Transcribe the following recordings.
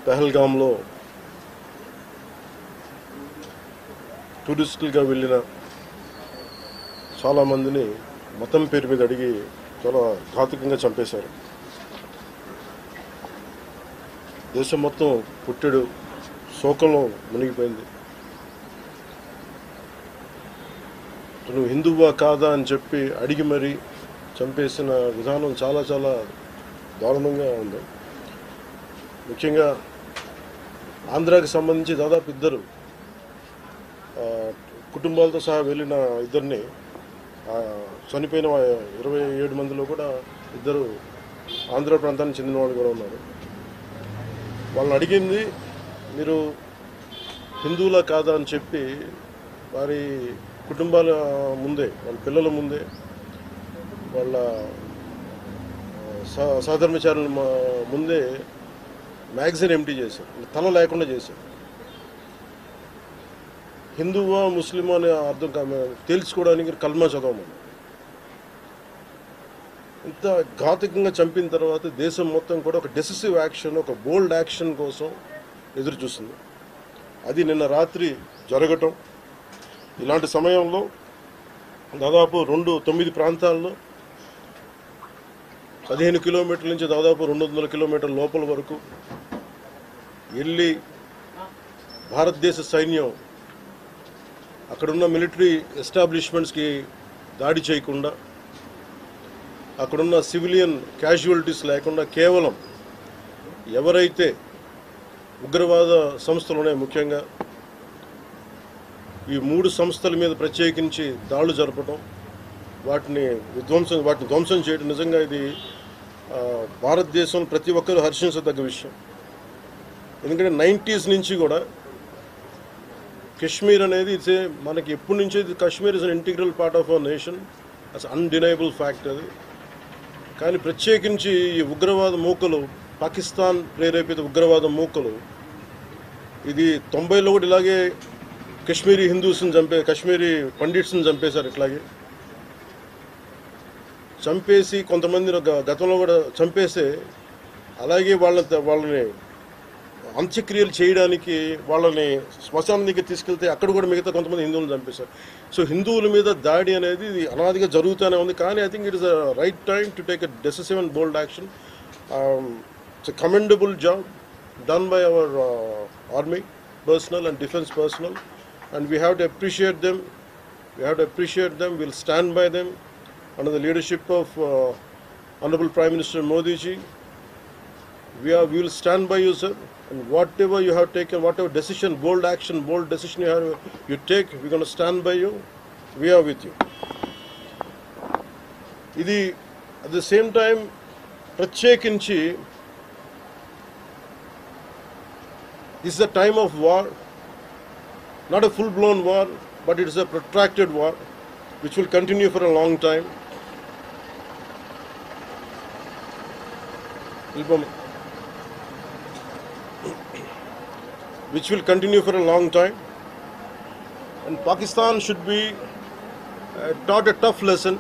పెహల్గాంలో టూరిస్టులుగా వెళ్ళిన చాలామందిని మతం పేరు మీద అడిగి చాలా ఘాతుకంగా చంపేశారు. దేశం మొత్తం పుట్టెడు శోకంలో మునిగిపోయింది. నువ్వు హిందువా కాదా అని చెప్పి అడిగి మరీ చంపేసిన విధానం చాలా చాలా దారుణంగా ఉంది. ముఖ్యంగా ఆంధ్రాకి సంబంధించి దాదాపు ఇద్దరు కుటుంబాలతో సహా వెళ్ళిన ఇద్దరిని చనిపోయిన 27 మందిలో కూడా ఇద్దరు ఆంధ్ర ప్రాంతానికి చెందిన వాళ్ళు కూడా ఉన్నారు. వాళ్ళని అడిగింది మీరు హిందువులా కాదా అని చెప్పి వారి కుటుంబాల ముందే, వాళ్ళ పిల్లల ముందే, వాళ్ళ సహధర్మచారుల ముందే మ్యాగజైన్ ఎంటీ చేశారు, తల లేకుండా చేశారు. హిందువా ముస్లిమా అనే అర్థం తేల్చుకోవడానికి కల్మా చదవమని. ఇంత ఘాతుకంగా చంపిన తర్వాత దేశం మొత్తం కూడా ఒక డెసిసివ్ యాక్షన్, ఒక బోల్డ్ యాక్షన్ కోసం ఎదురు చూస్తుంది. అది నిన్న రాత్రి జరగటం. ఇలాంటి సమయంలో దాదాపు 9 ప్రాంతాల్లో 15 కిలోమీటర్ల నుంచి దాదాపు 200 కిలోమీటర్ల లోపల వరకు వెళ్ళి భారతదేశ సైన్యం అక్కడున్న మిలిటరీ ఎస్టాబ్లిష్మెంట్స్కి దాడి చేయకుండా, అక్కడున్న సివిలియన్ క్యాజువాలిటీస్ లేకుండా కేవలం ఎవరైతే ఉగ్రవాద సంస్థలు ఉన్నాయో, ముఖ్యంగా ఈ 3 సంస్థల మీద ప్రత్యేకించి దాడులు జరపడం, వాటిని ధ్వంసం చేయడం నిజంగా ఇది భారతదేశం ప్రతి ఒక్కరూ హర్షించదగ్గ విషయం. ఎందుకంటే 90s నుంచి కూడా కశ్మీర్ అనేది మనకి ఎప్పటి నుంచో Kashmir is an integral part of our nation, as undeniable fact అది. కానీ ప్రత్యేకించి ఈ ఉగ్రవాద మూకలు, పాకిస్తాన్ ప్రేరేపిత ఉగ్రవాద మూకలు, ఇది 90లో కూడా ఇలాగే కశ్మీరీ హిందూస్ని కశ్మీరీ పండిట్స్ని చంపేశారు. ఇట్లాగే చంపేసి కొంతమంది గతంలో కూడా చంపేస్తే అలాగే వాళ్ళని అంత్యక్రియలు చేయడానికి వాళ్ళని శ్మశానం దగ్గర తీసుకెళ్తే అక్కడ కూడా మిగతా కొంతమంది హిందువులను చంపేశారు. సో హిందువుల మీద దాడి అనేది ఇది అనాదిగా జరుగుతూనే ఉంది. కానీ I think it is a right time to take a decisive and bold action. It's a commendable job done by our army personnel and defense personnel, and we have to appreciate them. We'll stand by them under the leadership of Honorable Prime Minister Modi ji. We will stand by you, sir, and whatever you have taken, whatever decision, bold decision you take, we're going to stand by you. We are with you. Idi at the same time ప్రత్యేకించి this is a time of war, not a full-blown war, but it is a protracted war which will continue for a long time. And Pakistan should be taught a tough lesson,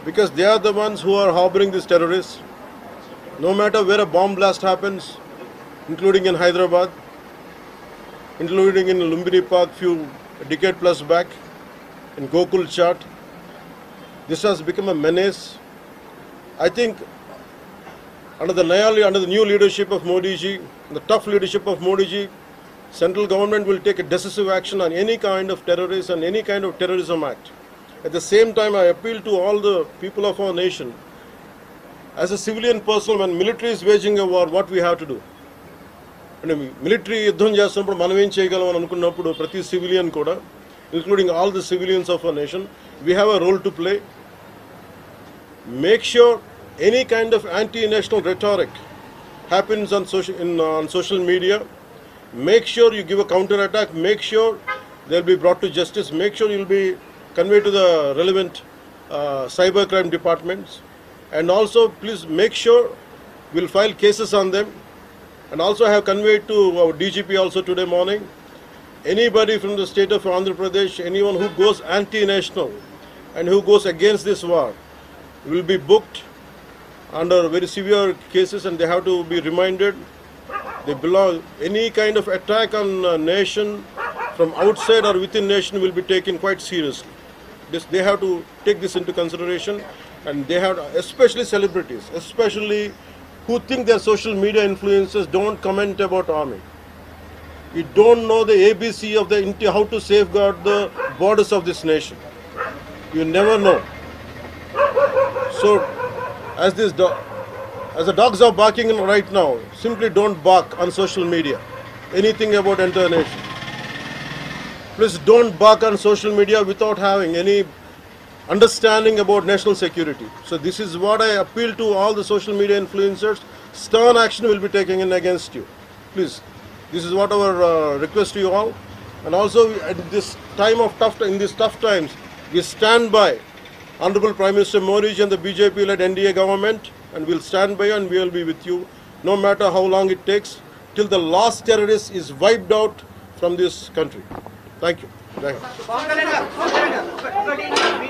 because they are the ones who are harboring these terrorists. No matter where a bomb blast happens, including in Hyderabad, including in Lumbini Park a decade plus back, in Gokul Chat, this has become a menace. I think under the new leadership of Modi ji, the tough leadership of Modi ji, central government will take a decisive action on any kind of terrorist and any kind of terrorism act. At the same time, I appeal to all the people of our nation, as a civilian person, when military is waging a war, what we have to do? అంటే military యుద్ధం చేస్తున్నప్పుడు మనం ఏం చేయగలం అని అనుకున్నప్పుడు ప్రతి civilian కూడా, including all the civilians of our nation, we have a role to play. Make sure any kind of anti-national rhetoric happens on social media. Make sure you give a counter-attack. Make sure they'll be brought to justice. Make sure you'll be conveyed to the relevant cybercrime departments. And also, please make sure we'll file cases on them. And also I have conveyed to our DGP also today morning, anybody from the state of Andhra Pradesh, anyone who goes anti-national and who goes against this war will be booked under very severe cases, and they have to be reminded. They belong. Any kind of attack on a nation from outside or within nation will be taken quite seriously. They have to take this into consideration, and they have, especially celebrities, especially who think they're social media influencers, don't comment about army. You don't know the ABC of the how to safeguard the borders of this nation. You never know. So, as the dogs are barking right now, simply don't bark on social media. Anything about entire nation. Please don't bark on social media without having any understanding about national security. So this is what I appeal to all the social media influencers. Stern action will be taken in against you. Please. This is what our request to you all. And also at this time of in these tough times, we stand by Honorable Prime Minister Modi and the BJP-led NDA government, and we'll stand by you and we will be with you no matter how long it takes, till the last terrorist is wiped out from this country. Thank you.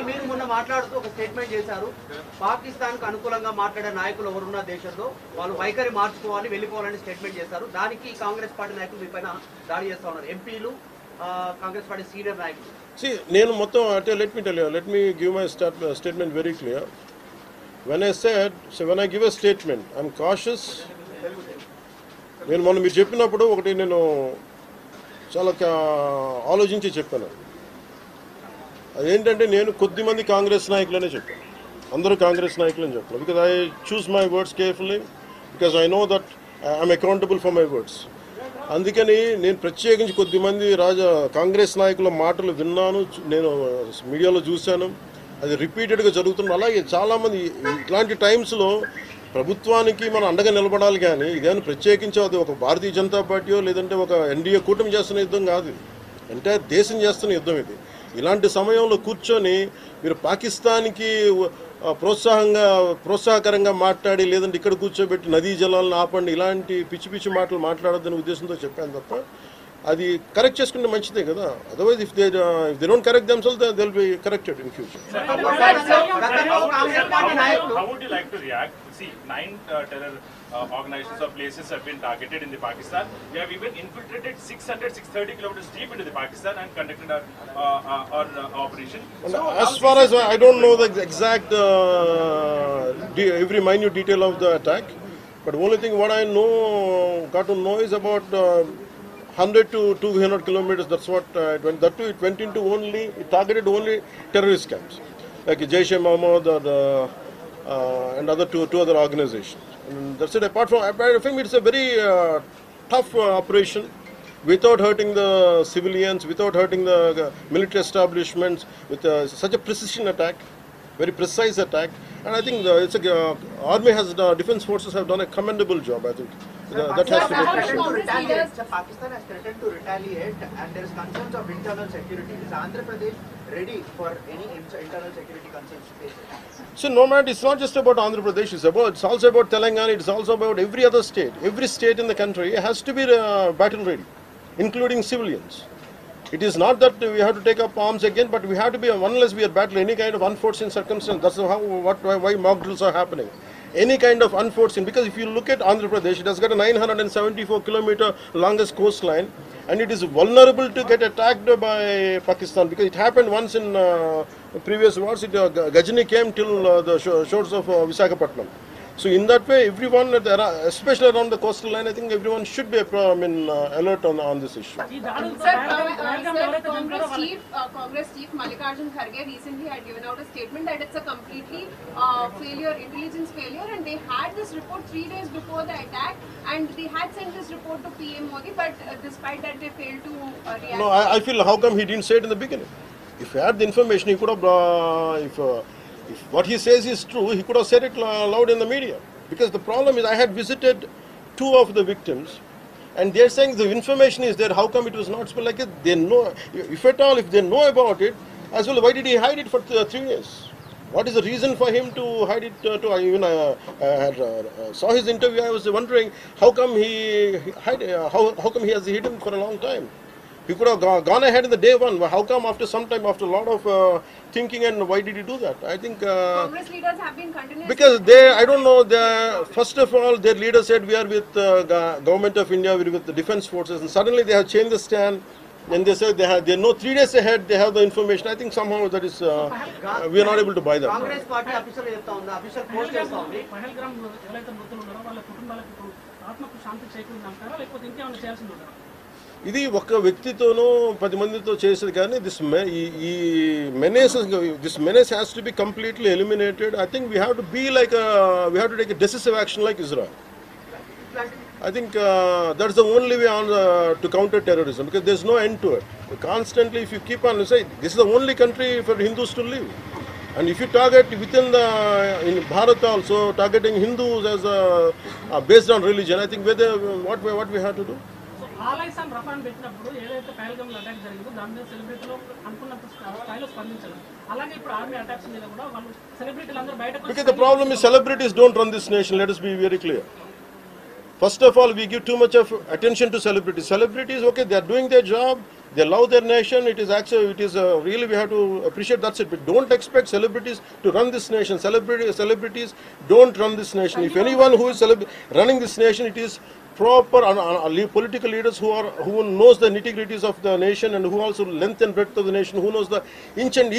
మీరు మొన్న మాట్లాడుతూ ఒక statement చేశారు, పాకిస్తాన్ కు అనుకూలంగా మాట్లాడే నాయకులు ఎవరున్న దేశంలో వాళ్ళు వైఖరి మార్చుకోవాలి, వెళ్ళిపోవాలని స్టేట్మెంట్ చేశారు. దానికి కాంగ్రెస్ పార్టీ నాయకులు మీ పైన దాడి చేస్తా ఉన్నారు, ఎంపీలు, కాంగ్రెస్ పార్టీ సీనియర్ నాయకులు. See, నేను మొత్తం అంటే let me give my statement very clear. When I give a statement, I'm cautious. నేను మొన్న మీరు చెప్పినప్పుడు ఒకటి నేను చాలా ఆలోచించి చెప్పాను. అదేంటంటే నేను కొద్దిమంది కాంగ్రెస్ నాయకులనే చెప్పాను, అందరూ కాంగ్రెస్ నాయకులని చెప్పాను. Because I choose my words carefully, because I know that I'm accountable for my words. అందుకని నేను ప్రత్యేకించి కొద్దిమంది కాంగ్రెస్ నాయకుల మాటలు విన్నాను, నేను మీడియాలో చూశాను, అది రిపీటెడ్గా జరుగుతుంది. అలాగే చాలామంది ఇట్లాంటి టైమ్స్లో ప్రభుత్వానికి మనం అండగా నిలబడాలి, కానీ ఇదేమైనా ప్రత్యేకించి అది ఒక భారతీయ జనతా పార్టీయో లేదంటే ఒక ఎన్డీఏ కూటమి చేస్తున్న యుద్ధం కాదు, అంటే దేశం చేస్తున్న యుద్ధం ఇది. ఇలాంటి సమయంలో కూర్చొని మీరు పాకిస్తాన్కి ప్రోత్సాహకరంగా మాట్లాడి లేదంటే ఇక్కడ కూర్చోబెట్టి నదీ జలాలను ఆపండి, ఇలాంటి పిచ్చి పిచ్చి మాటలు మాట్లాడొద్దనే ఉద్దేశంతో చెప్పాను తప్ప, అది కరెక్ట్ చేసుకుంటే మంచిదే కదా. Otherwise if they don't correct themselves they will be corrected in future. How would you like to react? See, 9 terror organizations or places have been targeted in the Pakistan. We have even infiltrated 630 kilometers deep into the Pakistan and conducted our operation. So, as far as I don't know the exact every minute detail of the attack, but only thing what I got to know is about 100 to 200 kilometers. That's what it went. That too, it went into it targeted only terrorist camps like Jaish-e-Mohammed and other two other organizations. And that's it. Apart from it's a very tough operation, without hurting the civilians, without hurting the military establishments, with such a precision attack, very precise attack. And I think army defense forces have done a commendable job. I think that has to be appreciated. Pakistan has threatened to retaliate, and there is concerns of internal security. Is Andhra Pradesh ready for any internal security concerns? So no matter, it's not just about Andhra Pradesh, it's also about Telangana, it's also about every other state. Every state in the country has to be battle ready, including civilians. It is not that we have to take up arms again, but we have to be, unless we are battling any kind of unforeseen circumstance. That's why mock drills are happening. Any kind of unforeseen, because if you look at Andhra Pradesh, it has got a 974-kilometer longest coastline, and it is vulnerable to get attacked by Pakistan, because it happened once in previous wars. Gajini came till the shores of Visakhapatnam. So in that way, everyone, especially around the coastal line, I think everyone should be alert on this issue. Congress Chief Mallikarjun Kharge recently had given out a statement that it's a completely intelligence failure, and they had this report 3 days before the attack, and they had sent this report to PM Modi, but despite that they failed to react. No, I feel how come he didn't say it in the beginning? If he had the information, he could have, if what he says is true, he could have said it loud in the media. Because the problem is, I had visited 2 of the victims, and they're saying the information is there. How come it was not spelled like it? They know, if at all, if they know about it, as well, why did he hide it for 3 years? What is the reason for him to hide it? Saw his interview. I was wondering how come he hid. How come he has hidden for a long time? He could have gone ahead in the day one. How come after some time, after a lot of thinking, and why did he do that? I think Congress leaders have been continuously... because I don't know, first of all, their leader said we are with government of India, we are with the defense forces, and suddenly they have changed the stand. And they said they know 3 days ahead they have the information. I think somehow that is we are not able to buy that. Congress party official చెప్తా ఉంది, official post చేస్తా ఉంది. పహల్గామ్ ఎవరైతే మృతులు ఉన్నారో వాళ్ళ కుటుంబాలకు ఇప్పుడు ఆత్మకు శాంతి చేకూరిందంటారా లేకపోతే ఇంకేమైనా చేయాల్సింది ఉంటారా? ఇది ఒక వ్యక్తితోనో 10 మందితో చేసేది కానీ ఈ menace has to be completely eliminated. I think we have to be like we have to take a decisive action like Israel. I think that's the only way on to counter terrorism, because there's no end to it. Constantly, if you keep on saying this is the only country for Hindus to live, and if you target within in Bharat also targeting Hindus as based on religion, I think what we have to do. So ఆలైస్ and రఫాన్ పెట్టినప్పుడు ఏదైతే Pahalgam attack జరిగిందో దాని మీద సెలబ్రిటీలు అనుకున్నంత స్థాయిలో స్పందించారు. అలాగే ఇప్పుడు ఆర్మీ అటాక్స్ మీద కూడా వాళ్ళు సెలబ్రిటీలు అందరూ బయటకు Because the problem is celebrities don't run this nation. Let us be very clear. First of all, we give too much of attention to celebrities. Celebrities, okay, they are doing their job. They love their nation. It is actually, really we have to appreciate. That's it. But don't expect celebrities to run this nation. Celebrities don't run this nation. If anyone who is running this nation, it is proper political leaders who knows the nitty-gritties of the nation, and who also length and breadth of the nation, who knows the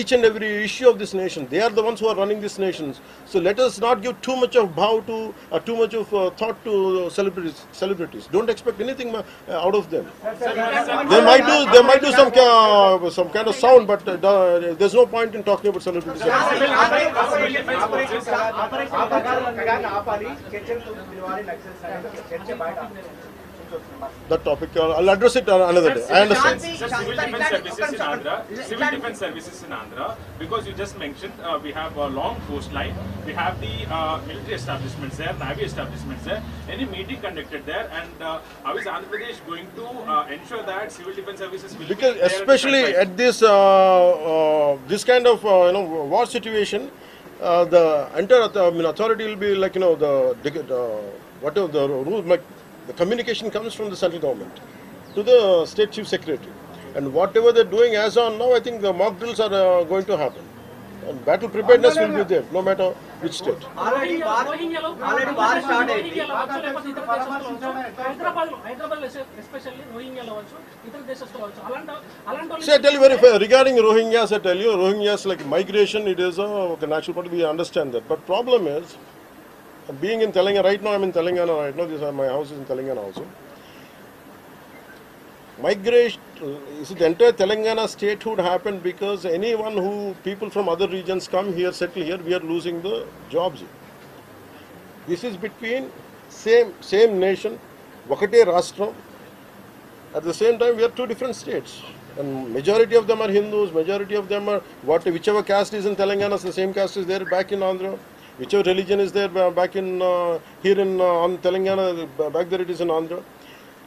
each and every issue of this nation. They are the ones who are running this nation. So let us not give too much of too much of thought to celebrities. Don't expect anything out of them. They might do some kind of sound, but there's no point in talking about celebrities. That topic, I'll address it another day. I understand. Civil defense services in Andhra, because you just mentioned we have a long coastline, we have the military establishments there, navy establishments there. Any meeting conducted there, and how is Andhra Pradesh going to ensure that civil defense services will Because be there especially at this kind of war situation, the entire authority will be like whatever the rule. The communication comes from the central government to the state chief secretary, and whatever they're doing as on now, I think the mock drills are going to happen, and battle preparedness will be there no matter which state. Already war start అయింది. Hyderabad especially రోహింగ్యాలో అవ్వచ్చు, ఇతర దేశస్తులు అవ్వచ్చు, అలాంటి See, I tell you very fair regarding Rohingyas. I tell you, Rohingyas like migration. It is a natural part. We understand that, but problem is, being in Telangana right now, I'm in Telangana right now. My house is in Telangana also. Migration, the entire Telangana statehood happened because people from other regions come here, settle here, we are losing the jobs here. This is between same nation, Vakate Rashtra. At the same time, we are 2 different states, and majority of them are Hindus. Majority of them are whichever caste is in Telangana, the same caste is there back in Andhra. Whichever religion is there back in here in on Telangana, back there it is in Andhra.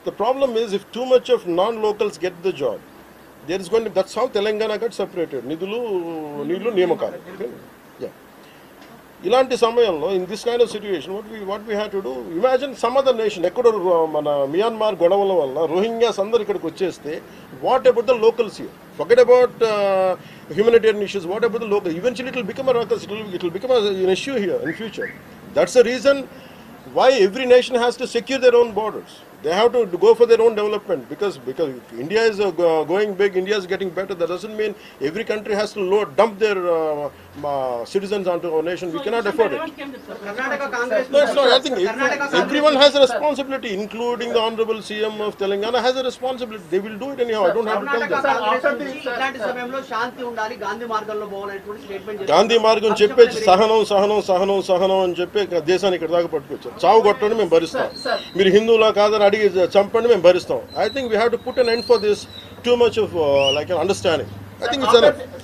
The problem is, if too much of non-locals get the job, there is going to. That's how Telangana got separated. Nidulu Niyamakalu. Yeah. Ilanti samayallo, in this kind of situation, what we have to do? Imagine some other nation, Ecuador, Myanmar, Godavala valla, Rohingyas andaru ikkadiki vacheste. What about the locals here? Forget about humanitarian issues. What about the local? Eventually, it will become a ruckus. It will become an issue here in future. That's the reason why every nation has to secure their own borders. They have to go for their own development, because India is going big, India is getting better. That doesn't mean every country has to dump their citizens onto our nation. We cannot afford it. Karnataka Congress No, it's not. I think everyone has a responsibility, including the Honorable CM of Telangana has a responsibility. They will do it anyhow. I don't have to tell Karnataka them. Congress నుంచి ఇట్లాంటి సమయంలో శాంతి ఉండాలి, గాంధీ మార్గంలో పోవాలనేటువంటి statement Gandhi మార్గం చెప్పేసి సహనం అని చెప్పి దేశాన్ని ఇక్కడ దాకా పట్టుకొచ్చారు. చావు కొట్టండి మేము భరిస్తాం, మీరు హిందువులా కాదని అడిగి చంపండి మేము భరిస్తాం. I think we have to put an end for this too much of like an understanding. I think it's enough.